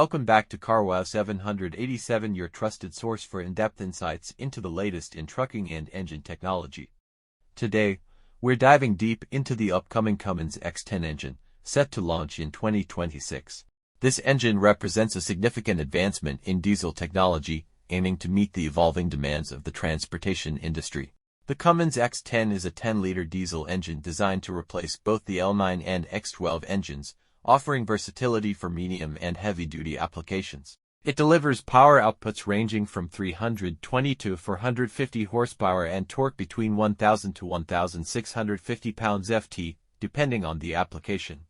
Welcome back to CarWow 787, your trusted source for in-depth insights into the latest in trucking and engine technology. Today, we're diving deep into the upcoming Cummins X10 engine, set to launch in 2026. This engine represents a significant advancement in diesel technology, aiming to meet the evolving demands of the transportation industry. The Cummins X10 is a 10-liter diesel engine designed to replace both the L9 and X12 engines, offering versatility for medium and heavy-duty applications. It delivers power outputs ranging from 320 to 450 horsepower and torque between 1,000 to 1,650 pounds-ft, depending on the application.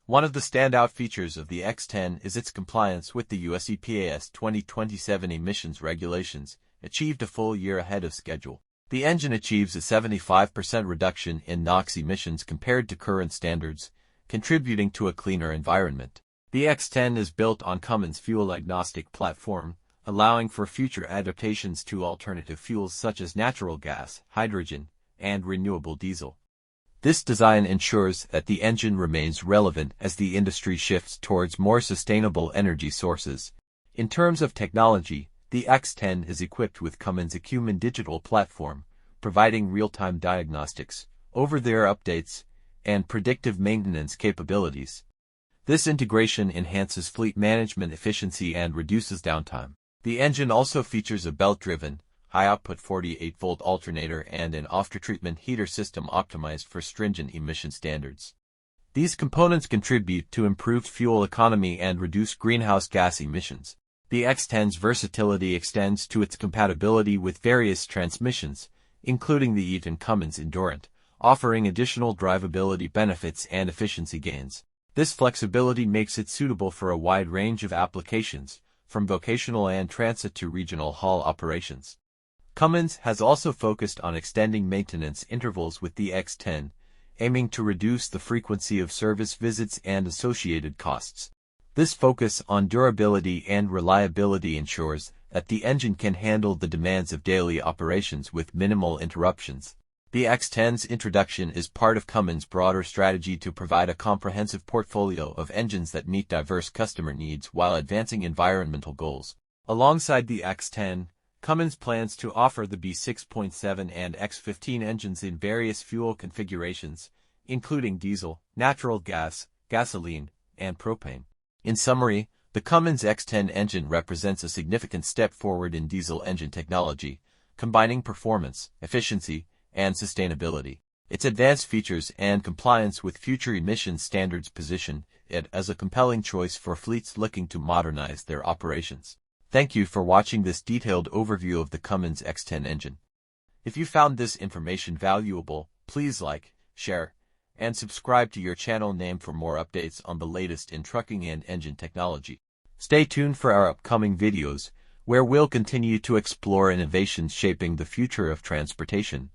One of the standout features of the X10 is its compliance with the US EPA's 2027 emissions regulations, achieved a full year ahead of schedule. The engine achieves a 75% reduction in NOx emissions compared to current standards, contributing to a cleaner environment. The X10 is built on Cummins' fuel-agnostic platform, allowing for future adaptations to alternative fuels such as natural gas, hydrogen, and renewable diesel. This design ensures that the engine remains relevant as the industry shifts towards more sustainable energy sources. In terms of technology, the X10 is equipped with Cummins' Cummins digital platform, providing real-time diagnostics, over-the-air updates, and predictive maintenance capabilities. This integration enhances fleet management efficiency and reduces downtime. The engine also features a belt-driven, high-output 48-volt alternator and an aftertreatment heater system optimized for stringent emission standards. These components contribute to improved fuel economy and reduce greenhouse gas emissions. The X10's versatility extends to its compatibility with various transmissions, including the Eaton Cummins Endurant, offering additional drivability benefits and efficiency gains. This flexibility makes it suitable for a wide range of applications, from vocational and transit to regional haul operations. Cummins has also focused on extending maintenance intervals with the X10, aiming to reduce the frequency of service visits and associated costs. This focus on durability and reliability ensures that the engine can handle the demands of daily operations with minimal interruptions. The X10's introduction is part of Cummins' broader strategy to provide a comprehensive portfolio of engines that meet diverse customer needs while advancing environmental goals. Alongside the X10, Cummins plans to offer the B6.7 and X15 engines in various fuel configurations, including diesel, natural gas, gasoline, and propane. In summary, the Cummins X10 engine represents a significant step forward in diesel engine technology, combining performance, efficiency, and sustainability. Its advanced features and compliance with future emissions standards position it as a compelling choice for fleets looking to modernize their operations. Thank you for watching this detailed overview of the Cummins X10 engine. If you found this information valuable, please like, share, and subscribe to your channel name for more updates on the latest in trucking and engine technology. Stay tuned for our upcoming videos, where we'll continue to explore innovations shaping the future of transportation.